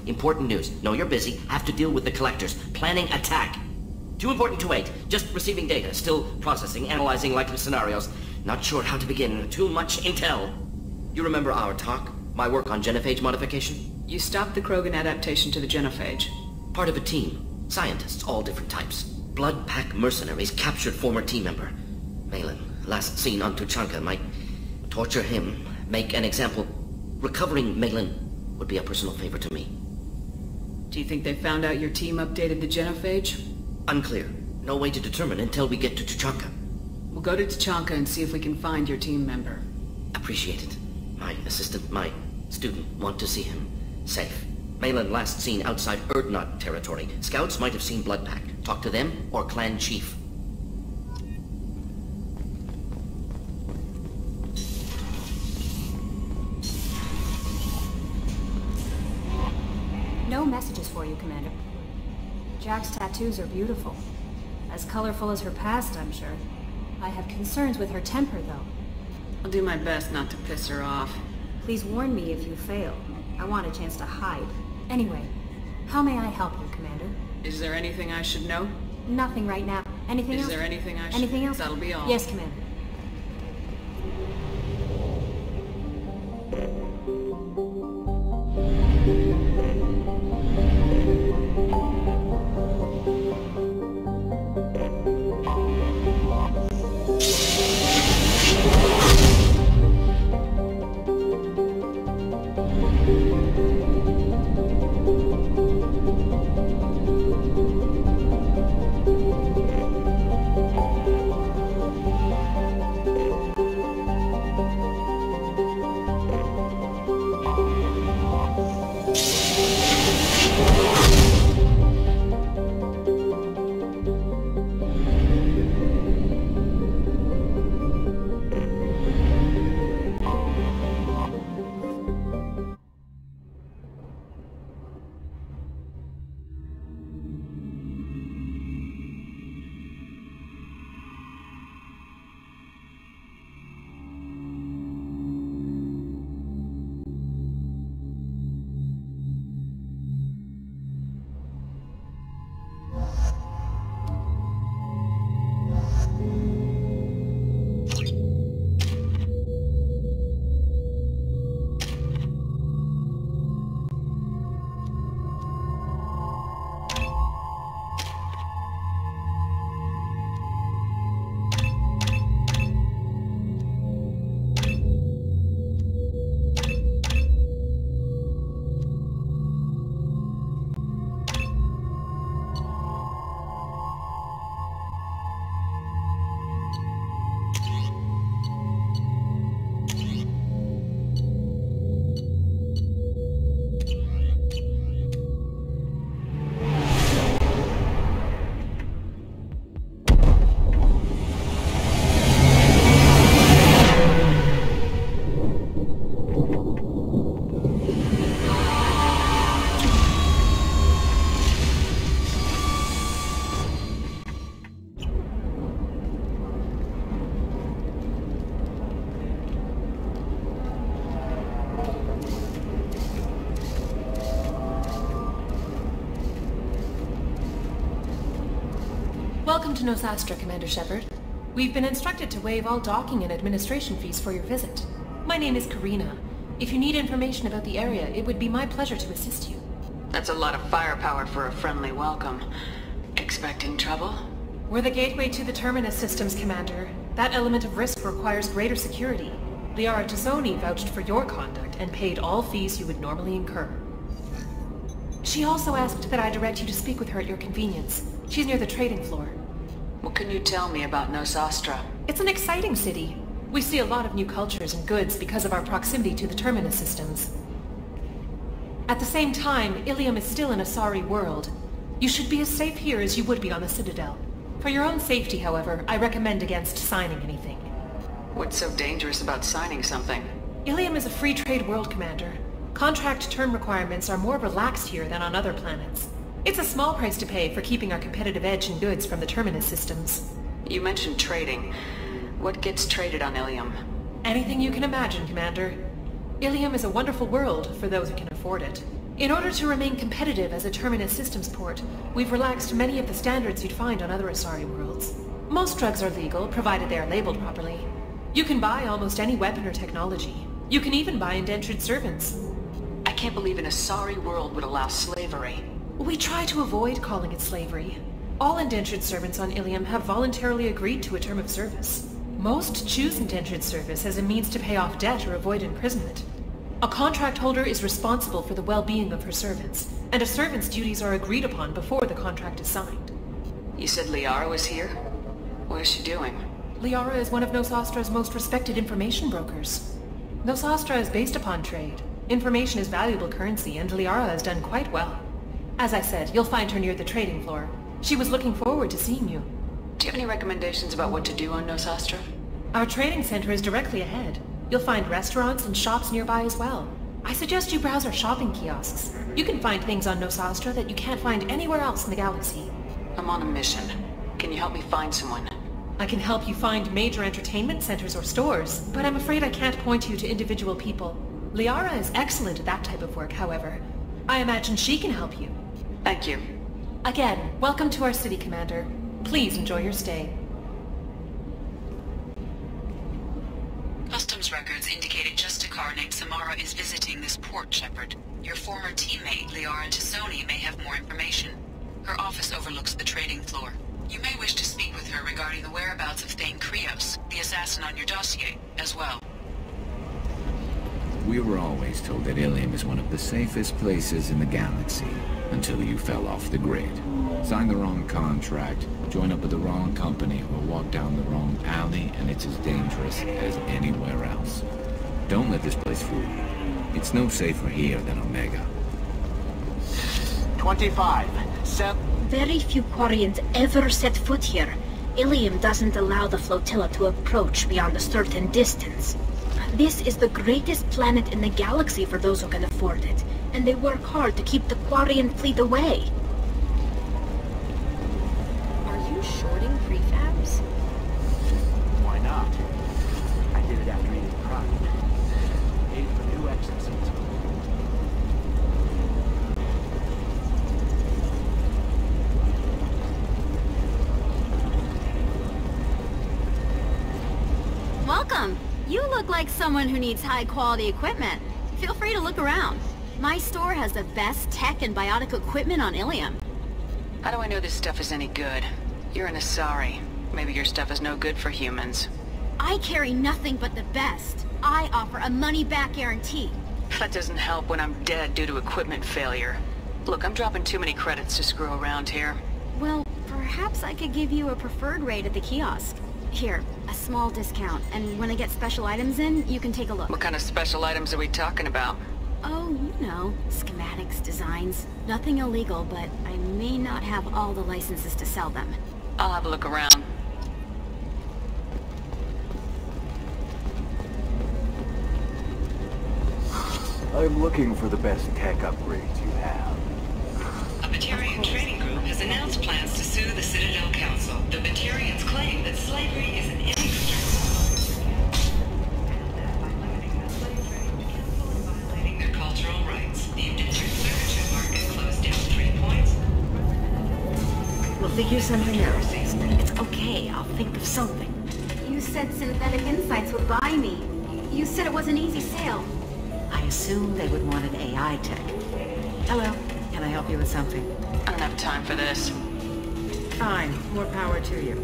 Important news. Know you're busy. Have to deal with the collectors. Planning attack. Too important to wait. Just receiving data. Still processing, analyzing likely scenarios. Not sure how to begin. Too much intel. You remember our talk? My work on genophage modification? You stopped the Krogan adaptation to the genophage. Part of a team. Scientists, all different types. Blood Pack mercenaries captured former team member. Malin, last seen on Tuchanka, might torture him, make an example. Recovering Malin would be a personal favor to me. Do you think they found out your team updated the genophage? Unclear. No way to determine until we get to Tuchanka. We'll go to Tuchanka and see if we can find your team member. Appreciate it. My assistant, my student, want to see him. Safe. Malin last seen outside Urdnot territory. Scouts might have seen Blood Pack. Talk to them or clan chief. No messages for you, Commander. Jack's tattoos are beautiful. As colorful as her past, I'm sure. I have concerns with her temper, though. I'll do my best not to piss her off. Please warn me if you fail. I want a chance to hide. Anyway, how may I help you, Commander? Is there anything I should know? Nothing right now. Anything else? Is there anything I should... Anything else? That'll be all. Yes, Commander. Welcome to Nosastra, Commander Shepard. We've been instructed to waive all docking and administration fees for your visit. My name is Karina. If you need information about the area, it would be my pleasure to assist you. That's a lot of firepower for a friendly welcome. Expecting trouble? We're the gateway to the Terminus systems, Commander. That element of risk requires greater security. Liara Tazzoni vouched for your conduct and paid all fees you would normally incur. She also asked that I direct you to speak with her at your convenience. She's near the trading floor. What can you tell me about Nosastra? It's an exciting city. We see a lot of new cultures and goods because of our proximity to the Terminus systems. At the same time, Ilium is still an Asari world. You should be as safe here as you would be on the Citadel. For your own safety, however, I recommend against signing anything. What's so dangerous about signing something? Ilium is a free trade world, Commander. Contract term requirements are more relaxed here than on other planets. It's a small price to pay for keeping our competitive edge in goods from the Terminus systems. You mentioned trading. What gets traded on Ilium? Anything you can imagine, Commander. Ilium is a wonderful world for those who can afford it. In order to remain competitive as a Terminus systems port, we've relaxed many of the standards you'd find on other Asari worlds. Most drugs are legal, provided they are labeled properly. You can buy almost any weapon or technology. You can even buy indentured servants. I can't believe an Asari world would allow slavery. We try to avoid calling it slavery. All indentured servants on Ilium have voluntarily agreed to a term of service. Most choose indentured service as a means to pay off debt or avoid imprisonment. A contract holder is responsible for the well-being of her servants, and a servant's duties are agreed upon before the contract is signed. You said Liara was here? What is she doing? Liara is one of Nosastra's most respected information brokers. Nosastra is based upon trade. Information is valuable currency, and Liara has done quite well. As I said, you'll find her near the trading floor. She was looking forward to seeing you. Do you have any recommendations about what to do on Nosastra? Our trading center is directly ahead. You'll find restaurants and shops nearby as well. I suggest you browse our shopping kiosks. You can find things on Nosastra that you can't find anywhere else in the galaxy. I'm on a mission. Can you help me find someone? I can help you find major entertainment centers or stores, but I'm afraid I can't point you to individual people. Liara is excellent at that type of work, however. I imagine she can help you. Thank you. Again, welcome to our city, Commander. Please enjoy your stay. Customs records indicated just a car named Samara is visiting this port, Shepard. Your former teammate, Liara Tassoni, may have more information. Her office overlooks the trading floor. You may wish to speak with her regarding the whereabouts of Thane Krios, the assassin on your dossier, as well. We were always told that Ilium is one of the safest places in the galaxy, until you fell off the grid. Signed the wrong contract, join up with the wrong company, or walk down the wrong alley, and it's as dangerous as anywhere else. Don't let this place fool you. It's no safer here than Omega. 25. Very few Quarians ever set foot here. Ilium doesn't allow the flotilla to approach beyond a certain distance. This is the greatest planet in the galaxy for those who can afford it, and they work hard to keep the Quarian fleet away. Are you shorting prefabs? Why not? I did it after eating product. Paid for new exosuits. Welcome! You look like someone who needs high-quality equipment. Feel free to look around. My store has the best tech and biotic equipment on Ilium. How do I know this stuff is any good? You're an Asari. Maybe your stuff is no good for humans. I carry nothing but the best. I offer a money-back guarantee. That doesn't help when I'm dead due to equipment failure. Look, I'm dropping too many credits to screw around here. Well, perhaps I could give you a preferred rate at the kiosk. Here, a small discount, and when I get special items in, you can take a look. What kind of special items are we talking about? Oh, you know, schematics, designs. Nothing illegal, but I may not have all the licenses to sell them. I'll have a look around. I'm looking for the best tech upgrades you have. A Batarian trading group has announced plans to sue the Citadel Council. The Batarians claim that slavery is an industry. Violating their cultural rights. The indentured servitude market closed down 3 points. We'll figure something out. It's okay, I'll think of something. You said Synthetic Insights would buy me. You said it was an easy sale. I assumed they would want an AI tech. Hello, can I help you with something? I don't have time for this. Fine, more power to you.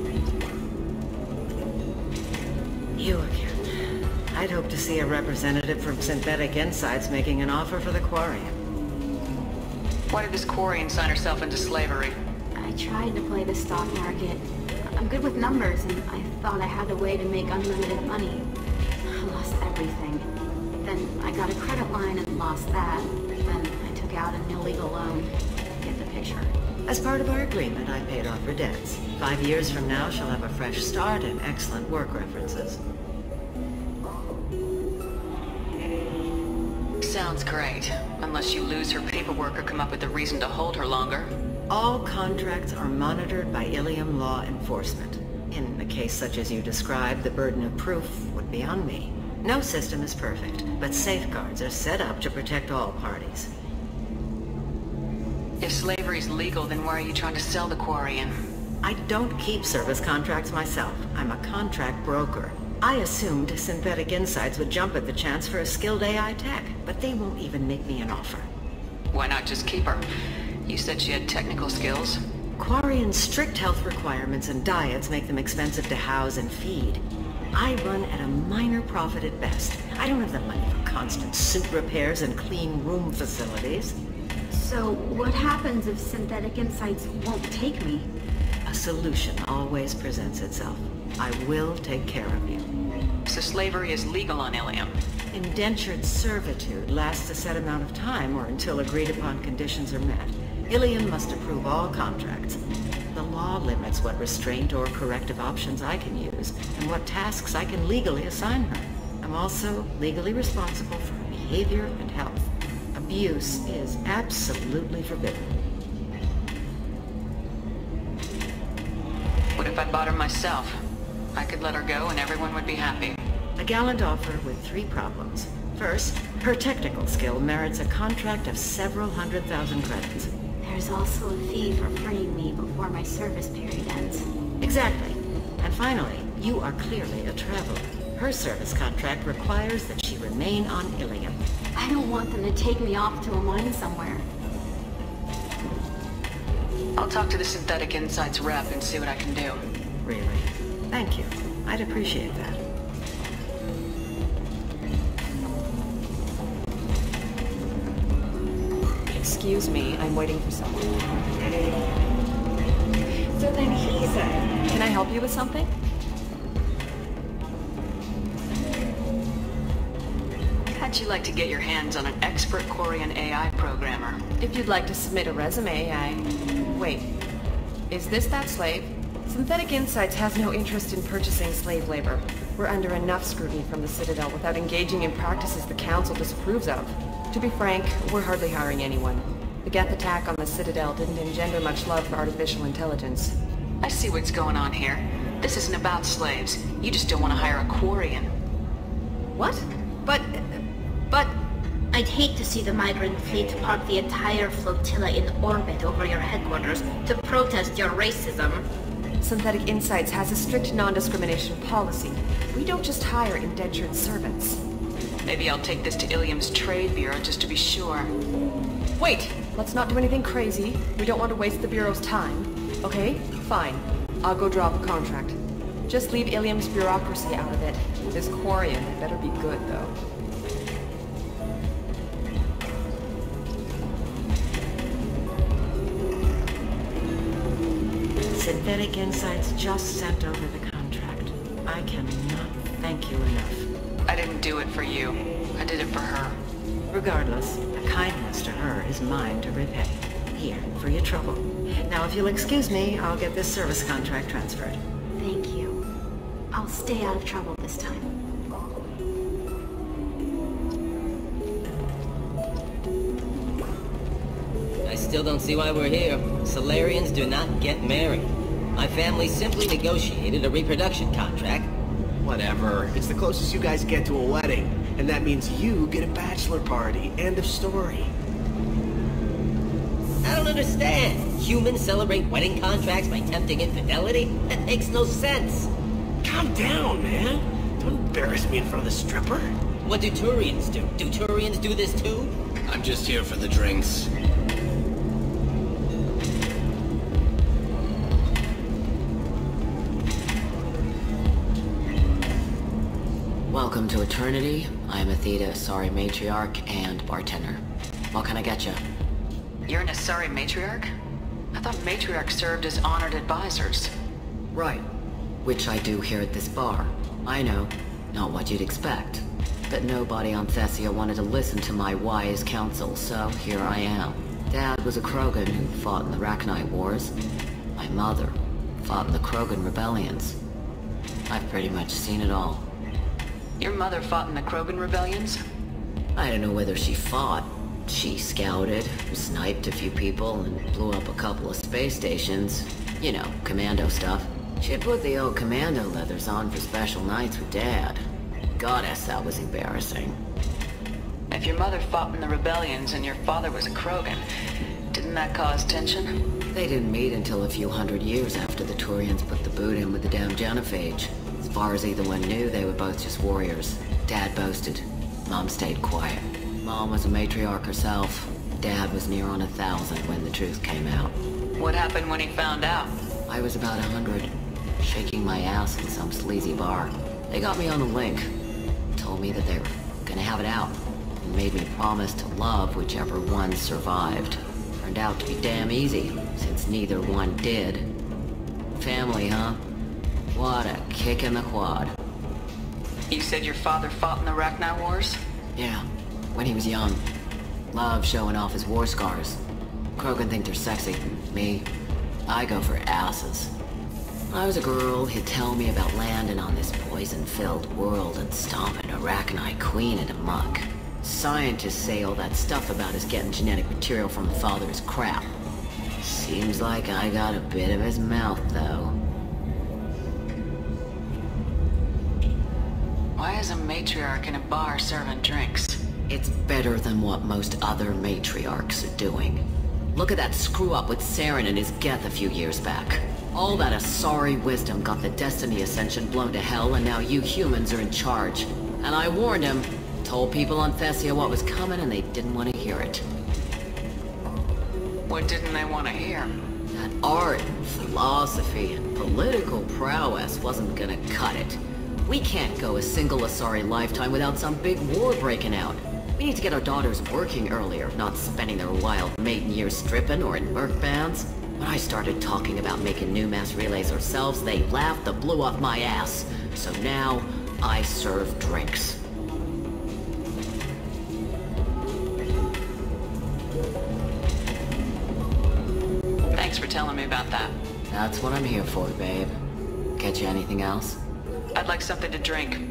You again. I'd hope to see a representative from Synthetic Insights making an offer for the Quarian. Why did this Quarian sign herself into slavery? I tried to play the stock market. I'm good with numbers, and I thought I had a way to make unlimited money. I lost everything. Then I got a credit line and lost that. Then I took out an illegal loan. Get the picture. As part of our agreement, I paid off her debts. 5 years from now, she'll have a fresh start and excellent work references. Sounds great. Unless you lose her paperwork or come up with a reason to hold her longer. All contracts are monitored by Ilium law enforcement. In a case such as you described, the burden of proof would be on me. No system is perfect, but safeguards are set up to protect all parties. If slavery's legal, then why are you trying to sell the Quarian? I don't keep service contracts myself. I'm a contract broker. I assumed Synthetic Insights would jump at the chance for a skilled AI tech, but they won't even make me an offer. Why not just keep her? You said she had technical skills. Quarian's strict health requirements and diets make them expensive to house and feed. I run at a minor profit at best. I don't have the money for constant suit repairs and clean room facilities. So, what happens if Synthetic Insights won't take me? A solution always presents itself. I will take care of you. So slavery is legal on Ilium. Indentured servitude lasts a set amount of time or until agreed upon conditions are met. Ilium must approve all contracts. The law limits what restraint or corrective options I can use and what tasks I can legally assign her. I'm also legally responsible for her behavior and health. Abuse is absolutely forbidden. What if I bought her myself? I could let her go and everyone would be happy. A gallant offer with 3 problems. First, her technical skill merits a contract of several 100,000 credits. There's also a fee for freeing me before my service period ends. Exactly. And finally, you are clearly a traveler. Her service contract requires that she remain on Ilium. I don't want them to take me off to a mine somewhere. I'll talk to the Synthetic Insights rep and see what I can do. Really? Thank you. I'd appreciate that. Excuse me, I'm waiting for someone. So then he said... Can I help you with something? How'd you like to get your hands on an expert Quarian AI programmer? If you'd like to submit a resume, Wait. Is this that slave? Synthetic Insights has no interest in purchasing slave labor. We're under enough scrutiny from the Citadel without engaging in practices the Council disapproves of. To be frank, we're hardly hiring anyone. The Geth attack on the Citadel didn't engender much love for artificial intelligence. I see what's going on here. This isn't about slaves. You just don't want to hire a Quarian. What? But... I'd hate to see the migrant fleet park the entire flotilla in orbit over your headquarters to protest your racism. Synthetic Insights has a strict non-discrimination policy. We don't just hire indentured servants. Maybe I'll take this to Ilium's Trade Bureau just to be sure. Wait! Let's not do anything crazy. We don't want to waste the Bureau's time. Okay? Fine. I'll go drop a contract. Just leave Ilium's bureaucracy out of it. This Quarian better be good, though. Synthetic Insights just sent over the contract. I cannot thank you enough. I didn't do it for you. I did it for her. Regardless, a kindness to her is mine to repay. Here, for your trouble. Now, if you'll excuse me, I'll get this service contract transferred. Thank you. I'll stay out of trouble this time. I still don't see why we're here. Solarians do not get married. My family simply negotiated a reproduction contract. Whatever. It's the closest you guys get to a wedding. And that means you get a bachelor party. End of story. I don't understand. Humans celebrate wedding contracts by tempting infidelity? That makes no sense. Calm down, man. Don't embarrass me in front of the stripper. What do Turians do? Do Turians do this too? I'm just here for the drinks. Welcome to Eternity. I'm Athena, Asari Matriarch and bartender. What can I get you? You're an Asari Matriarch? I thought Matriarchs served as honored advisors. Right. Which I do here at this bar. I know. Not what you'd expect. But nobody on Thessia wanted to listen to my wise counsel, so here I am. Dad was a Krogan who fought in the Rachni Wars. My mother fought in the Krogan rebellions. I've pretty much seen it all. Your mother fought in the Krogan rebellions? I don't know whether she fought. She scouted, sniped a few people, and blew up a couple of space stations. You know, commando stuff. She put the old commando leathers on for special nights with Dad. Goddess, that was embarrassing. If your mother fought in the rebellions and your father was a Krogan, Didn't that cause tension? They didn't meet until a few hundred years after the Turians put the boot in with the damn genophage. As far as either one knew, they were both just warriors. Dad boasted. Mom stayed quiet. Mom was a matriarch herself. Dad was near on 1,000 when the truth came out. What happened when he found out? I was about 100, shaking my ass in some sleazy bar. They got me on the link. Told me that they were gonna have it out. And made me promise to love whichever one survived. Turned out to be damn easy, since neither one did. Family, huh? What a kick in the quad. You said your father fought in the Rachni Wars? Yeah, when he was young. Loved showing off his war scars. Krogan think they're sexy. Me, I go for asses. When I was a girl, he'd tell me about landing on this poison-filled world and stomping a Rachni queen into muck. Scientists say all that stuff about us getting genetic material from the father is crap. Seems like I got a bit of his mouth, though. Why is a matriarch in a bar serving drinks? It's better than what most other matriarchs are doing. Look at that screw-up with Saren and his Geth a few years back. All that Asari wisdom got the Destiny Ascension blown to hell, and now you humans are in charge. And I warned him. Told people on Thessia what was coming, and they didn't want to hear it. What didn't they want to hear? That art, philosophy, and political prowess wasn't gonna cut it. We can't go a single Asari lifetime without some big war breaking out. We need to get our daughters working earlier, not spending their wild maiden years stripping or in merc bands. When I started talking about making new mass relays ourselves, they laughed the blue off my ass. So now, I serve drinks. Thanks for telling me about that. That's what I'm here for, babe. Get you anything else? I'd like something to drink.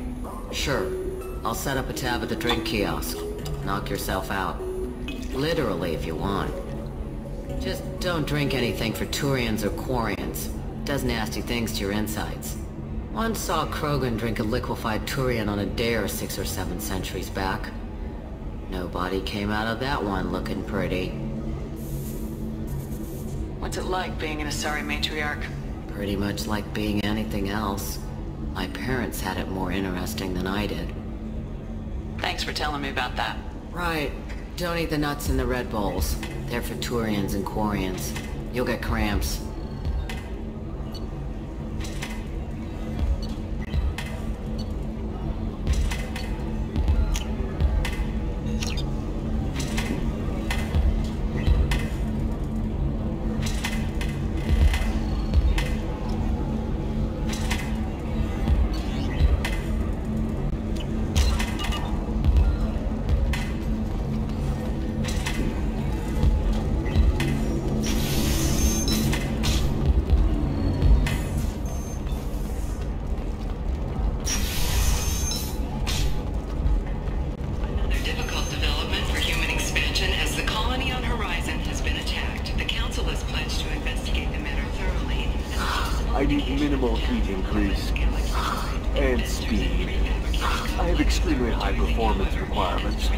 Sure. I'll set up a tab at the drink kiosk. Knock yourself out. Literally, if you want. Just don't drink anything for Turians or Quarians. Does nasty things to your insides. Once saw Krogan drink a liquefied Turian on a dare 6 or 7 centuries back. Nobody came out of that one looking pretty. What's it like being an Asari matriarch? Pretty much like being anything else. My parents had it more interesting than I did. Thanks for telling me about that. Right. Don't eat the nuts in the Red Bowls. They're for Turians and Quarians. You'll get cramps. I need minimal heat increase and speed. I have extremely high performance requirements.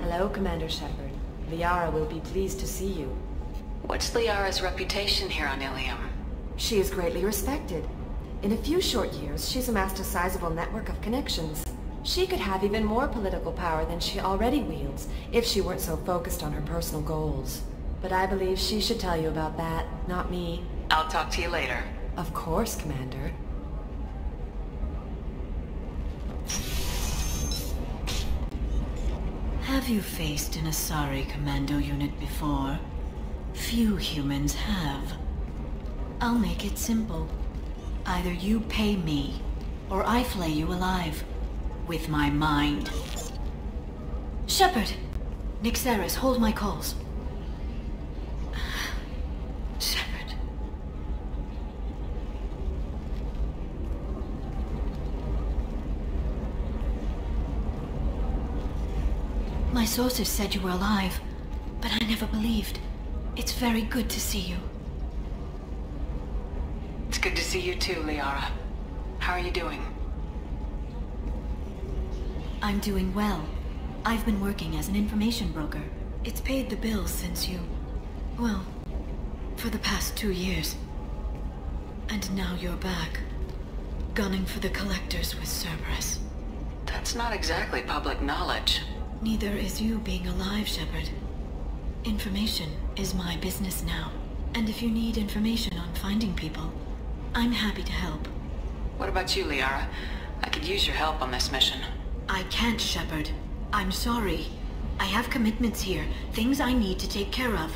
Hello, Commander Shepard. Liara will be pleased to see you. What's Liara's reputation here on Ilium? She is greatly respected. In a few short years, she's amassed a sizable network of connections. She could have even more political power than she already wields, if she weren't so focused on her personal goals. But I believe she should tell you about that, not me. I'll talk to you later. Of course, Commander. Have you faced an Asari commando unit before? Few humans have. I'll make it simple. Either you pay me, or I flay you alive. With my mind. Shepard! Nixeris, hold my calls. Shepard. My sources said you were alive, but I never believed. It's very good to see you. It's good to see you too, Liara. How are you doing? I'm doing well. I've been working as an information broker. It's paid the bills since you... well, for the past 2 years. And now you're back, gunning for the Collectors with Cerberus. That's not exactly public knowledge. Neither is you being alive, Shepard. Information is my business now. And if you need information on finding people, I'm happy to help. What about you, Liara? I could use your help on this mission. I can't, Shepard. I'm sorry. I have commitments here, things I need to take care of.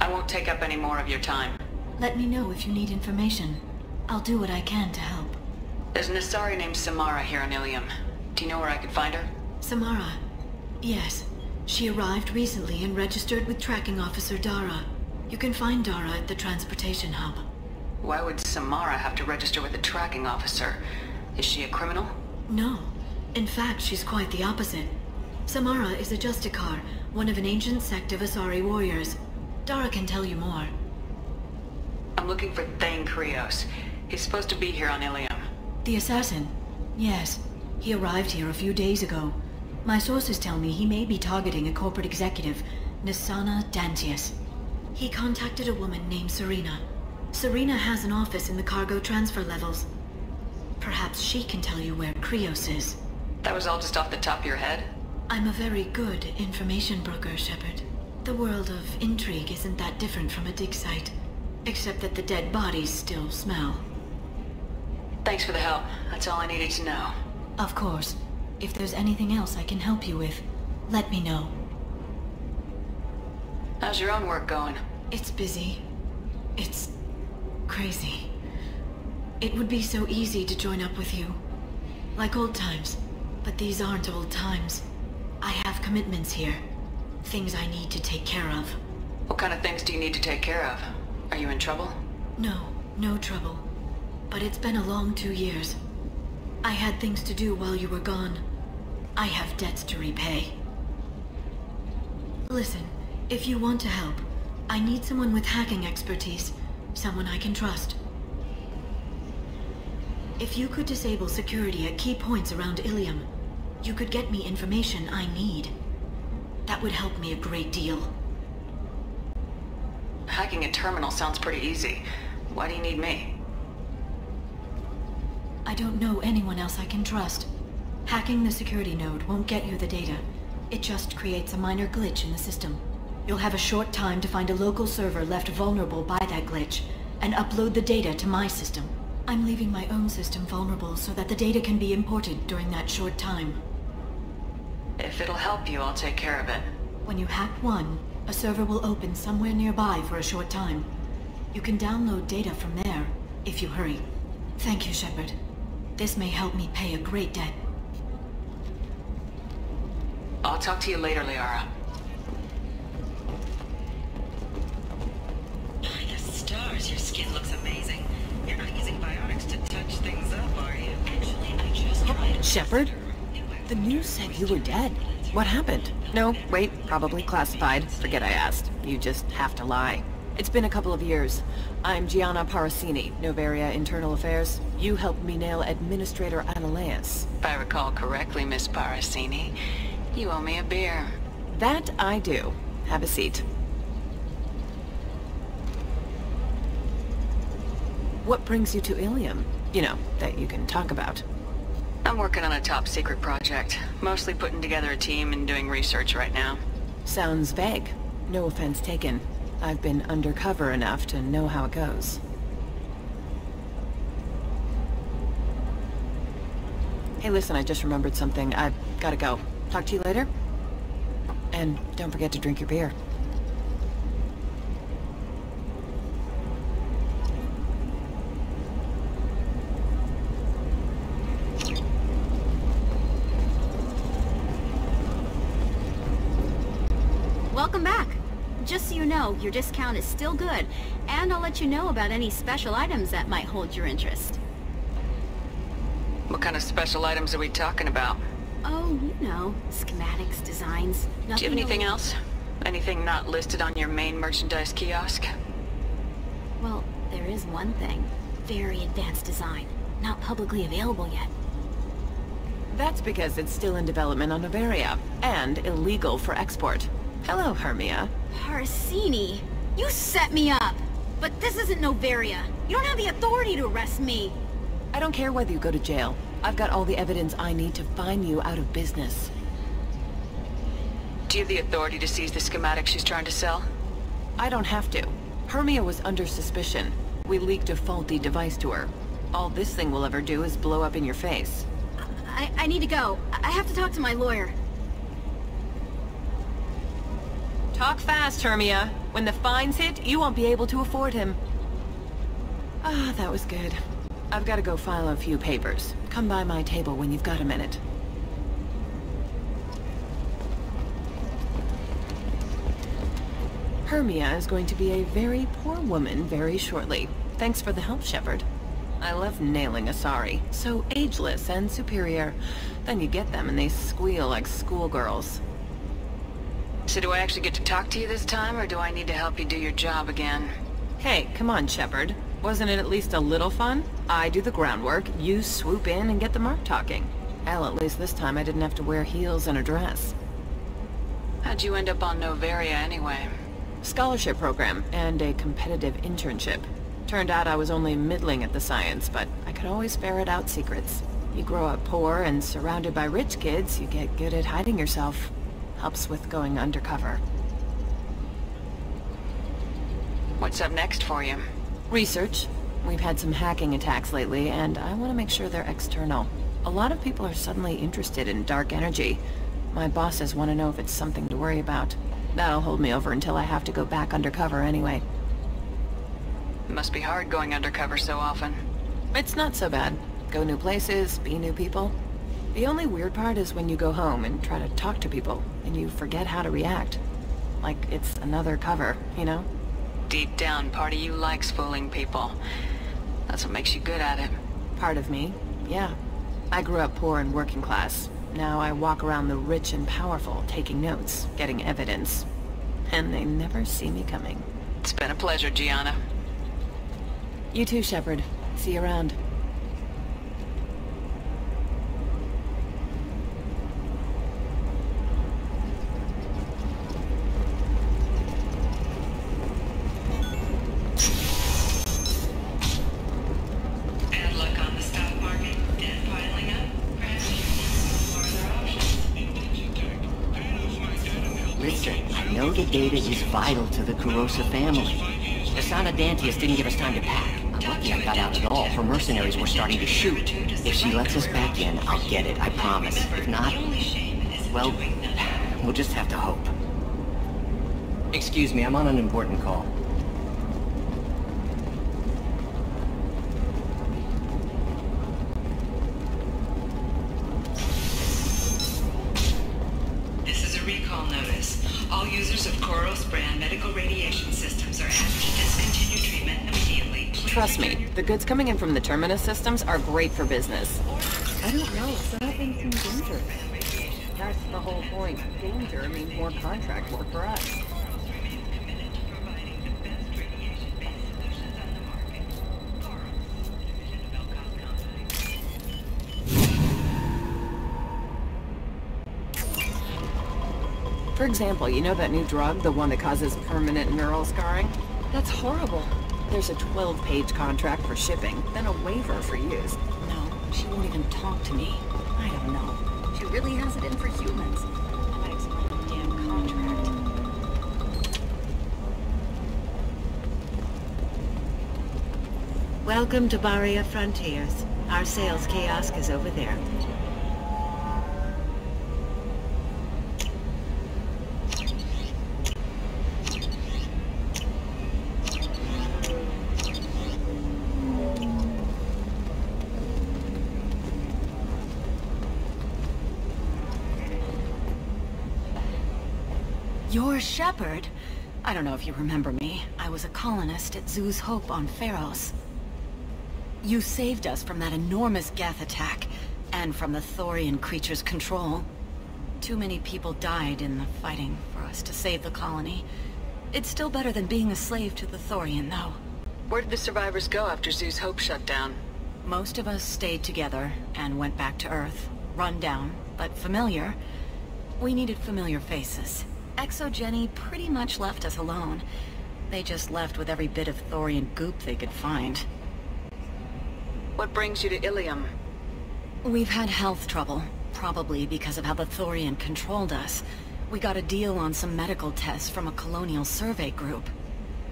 I won't take up any more of your time. Let me know if you need information. I'll do what I can to help. There's an Asari named Samara here on Ilium. Do you know where I could find her? Samara? Yes. She arrived recently and registered with Tracking Officer Dara. You can find Dara at the transportation hub. Why would Samara have to register with the Tracking Officer? Is she a criminal? No. In fact, she's quite the opposite. Samara is a Justicar, one of an ancient sect of Asari warriors. Dara can tell you more. I'm looking for Thane Krios. He's supposed to be here on Ilium. The assassin? Yes. He arrived here a few days ago. My sources tell me he may be targeting a corporate executive, Nisana Dantius. He contacted a woman named Serena. Serena has an office in the cargo transfer levels. Perhaps she can tell you where Krios is. That was all just off the top of your head? I'm a very good information broker, Shepard. The world of intrigue isn't that different from a dig site. Except that the dead bodies still smell. Thanks for the help. That's all I needed to know. Of course. If there's anything else I can help you with, let me know. How's your own work going? It's busy. It's crazy. It would be so easy to join up with you. Like old times. But these aren't old times. I have commitments here. Things I need to take care of. What kind of things do you need to take care of? Are you in trouble? No trouble. But it's been a long 2 years. I had things to do while you were gone. I have debts to repay. Listen, if you want to help, I need someone with hacking expertise. Someone I can trust. If you could disable security at key points around Ilium, you could get me information I need. That would help me a great deal. Hacking a terminal sounds pretty easy. Why do you need me? I don't know anyone else I can trust. Hacking the security node won't get you the data. It just creates a minor glitch in the system. You'll have a short time to find a local server left vulnerable by that glitch, and upload the data to my system. I'm leaving my own system vulnerable so that the data can be imported during that short time. If it'll help you, I'll take care of it. When you hack one, a server will open somewhere nearby for a short time. You can download data from there, if you hurry. Thank you, Shepard. This may help me pay a great debt. I'll talk to you later, Liara. By the stars, your skin looks amazing. You're not using biotics to touch things up, are you? Actually, I just tried... Shepard? The news said you were dead. What happened? No, wait, probably classified. Forget I asked. You just have to lie. It's been a couple of years. I'm Gianna Parasini, Novaria Internal Affairs. You helped me nail Administrator Analeas. If I recall correctly, Miss Parasini, you owe me a beer. That I do. Have a seat. What brings you to Ilium? You know, that you can talk about. I'm working on a top-secret project. Mostly putting together a team and doing research right now. Sounds vague. No offense taken. I've been undercover enough to know how it goes. Hey, listen, I just remembered something. I've gotta go. Talk to you later? And don't forget to drink your beer. Welcome back. Just so you know, your discount is still good, and I'll let you know about any special items that might hold your interest. What kind of special items are we talking about? Oh, you know, schematics, designs, nothing. Do you have anything else? Anything not listed on your main merchandise kiosk? Well, there is one thing. Very advanced design. Not publicly available yet. That's because it's still in development on Noveria, and illegal for export. Hello, Hermia. Parsini, you set me up! But this isn't Noveria. You don't have the authority to arrest me! I don't care whether you go to jail. I've got all the evidence I need to find you out of business. Do you have the authority to seize the schematic she's trying to sell? I don't have to. Hermia was under suspicion. We leaked a faulty device to her. All this thing will ever do is blow up in your face. I need to go. I have to talk to my lawyer. Talk fast, Hermia. When the fines hit, you won't be able to afford him. Ah, that was good. I've got to go file a few papers. Come by my table when you've got a minute. Hermia is going to be a very poor woman very shortly. Thanks for the help, Shepard. I love nailing Asari. So ageless and superior. Then you get them and they squeal like schoolgirls. So do I actually get to talk to you this time, or do I need to help you do your job again? Hey, come on, Shepard. Wasn't it at least a little fun? I do the groundwork, you swoop in and get the mark talking. Hell, at least this time I didn't have to wear heels and a dress. How'd you end up on Noveria anyway? Scholarship program and a competitive internship. Turned out I was only middling at the science, but I could always ferret out secrets. You grow up poor and surrounded by rich kids, you get good at hiding yourself. Helps with going undercover. What's up next for you? Research. We've had some hacking attacks lately, and I want to make sure they're external. A lot of people are suddenly interested in dark energy. My bosses want to know if it's something to worry about. That'll hold me over until I have to go back undercover anyway. It must be hard going undercover so often. It's not so bad. Go new places, be new people. The only weird part is when you go home and try to talk to people, and you forget how to react. Like it's another cover, you know? Deep down, part of you likes fooling people. That's what makes you good at it. Part of me, yeah. I grew up poor and working class. Now I walk around the rich and powerful, taking notes, getting evidence. And they never see me coming. It's been a pleasure, Gianna. You too, Shepard. See you around. The data is vital to the Kurosa family. Asana Dantius didn't give us time to pack. I'm lucky I got out at all. Her mercenaries were starting to shoot. If she lets us back in, I'll get it, I promise. If not, well, we'll just have to hope. Excuse me, I'm on an important call. Trust me, the goods coming in from the Terminus systems are great for business. I don't know, some of them seem dangerous. That's the whole point. Danger means more contract work for us. For example, you know that new drug, the one that causes permanent neural scarring? That's horrible. There's a 12-page contract for shipping, then a waiver for use. No, she won't even talk to me. I don't know. She really has it in for humans. I might explain the damn contract. Welcome to Barria Frontiers. Our sales kiosk is over there. You're Shepard? I don't know if you remember me. I was a colonist at Zoo's Hope on Pharos. You saved us from that enormous Geth attack, and from the Thorian creature's control. Too many people died in the fighting for us to save the colony. It's still better than being a slave to the Thorian, though. Where did the survivors go after Zoo's Hope shut down? Most of us stayed together and went back to Earth. Run down, but familiar. We needed familiar faces. Exogeny pretty much left us alone. They just left with every bit of Thorian goop they could find. What brings you to Ilium? We've had health trouble, probably because of how the Thorian controlled us. We got a deal on some medical tests from a colonial survey group.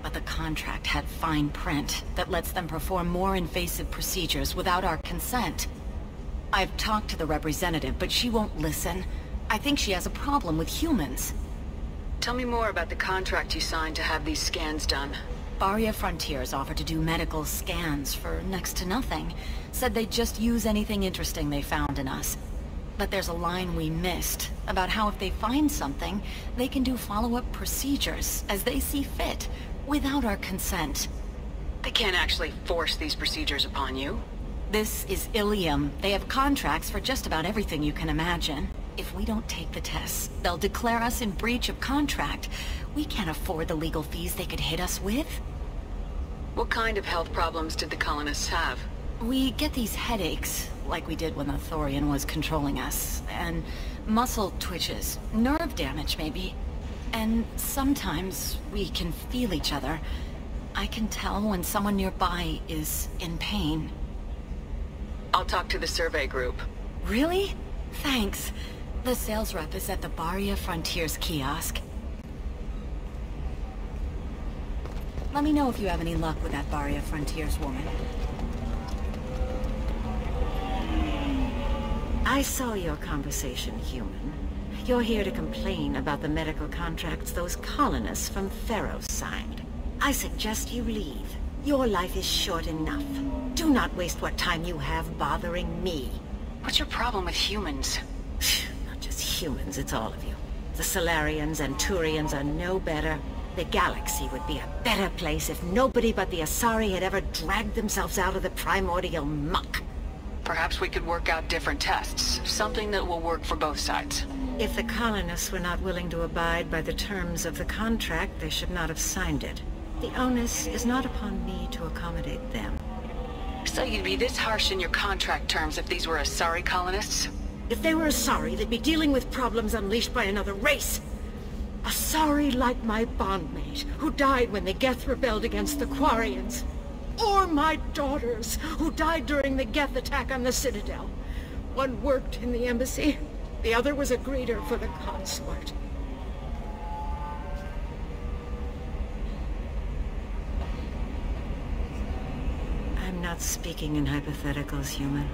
But the contract had fine print that lets them perform more invasive procedures without our consent. I've talked to the representative, but she won't listen. I think she has a problem with humans. Tell me more about the contract you signed to have these scans done. Barria Frontiers offered to do medical scans for next to nothing. Said they'd just use anything interesting they found in us. But there's a line we missed about how if they find something, they can do follow-up procedures as they see fit, without our consent. They can't actually force these procedures upon you. This is Ilium. They have contracts for just about everything you can imagine. If we don't take the tests, they'll declare us in breach of contract. We can't afford the legal fees they could hit us with. What kind of health problems did the colonists have? We get these headaches, like we did when the Thorian was controlling us, and muscle twitches, nerve damage maybe. And sometimes we can feel each other. I can tell when someone nearby is in pain. I'll talk to the survey group. Really? Thanks. The sales rep is at the Barria Frontiers kiosk. Let me know if you have any luck with that Barria Frontiers woman. I saw your conversation, human. You're here to complain about the medical contracts those colonists from Pharos signed. I suggest you leave. Your life is short enough. Do not waste what time you have bothering me. What's your problem with humans? Not just humans, it's all of you. The Salarians and Turians are no better. The galaxy would be a better place if nobody but the Asari had ever dragged themselves out of the primordial muck. Perhaps we could work out different tests. Something that will work for both sides. If the colonists were not willing to abide by the terms of the contract, they should not have signed it. The onus is not upon me to accommodate them. So you'd be this harsh in your contract terms if these were Asari colonists? If they were Asari, they'd be dealing with problems unleashed by another race. Asari like my bondmate, who died when the Geth rebelled against the Quarians. Or my daughters, who died during the Geth attack on the Citadel. One worked in the embassy, the other was a greeter for the consort. I'm not speaking in hypotheticals, human.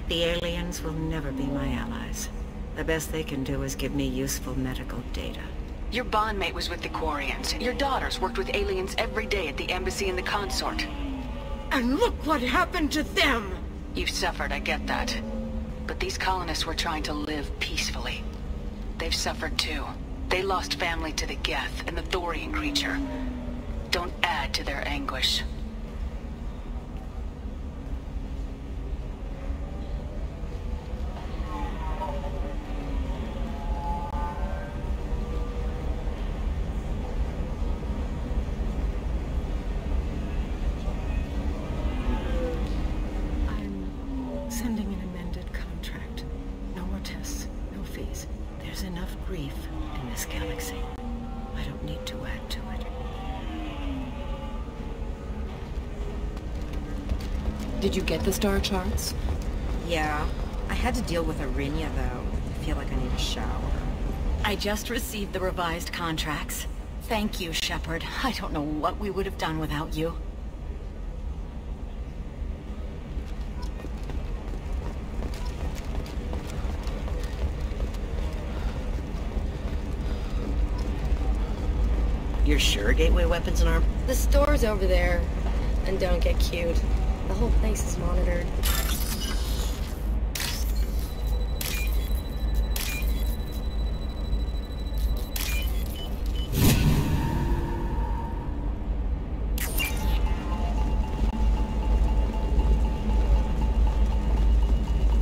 The aliens will never be my allies. The best they can do is give me useful medical data. Your bondmate was with the Quarians. Your daughters worked with aliens every day at the embassy and the consort. And look what happened to them! You've suffered, I get that. But these colonists were trying to live peacefully. They've suffered too. They lost family to the Geth and the Thorian creature. Don't add to their anguish. Did you get the star charts? Yeah. I had to deal with Arinia, though. I feel like I need a shower. I just received the revised contracts. Thank you, Shepard. I don't know what we would have done without you. You're sure Gateway Weapons and Arm? The store's over there. And don't get cute. The whole place is monitored.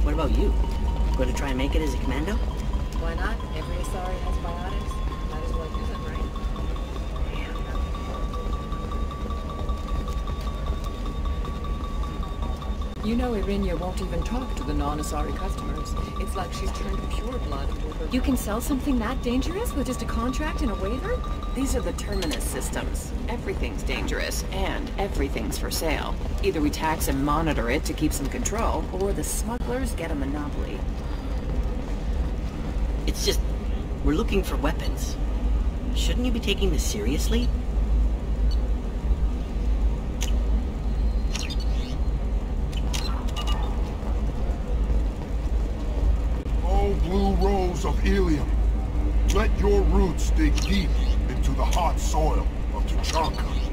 What about you? Going to try and make it as a commando? Why not? Every Asari has biotics. Might as well use them, right? You know Irinia won't even talk to the non-Asari customers. It's like she's turned pure blood into her... You can sell something that dangerous with just a contract and a waiver? These are the Terminus systems. Everything's dangerous, and everything's for sale. Either we tax and monitor it to keep some control, or the smugglers get a monopoly. It's just... we're looking for weapons. Shouldn't you be taking this seriously? Oh, blue rose of Ilium, let your roots dig deep into the hot soil of Tuchanka.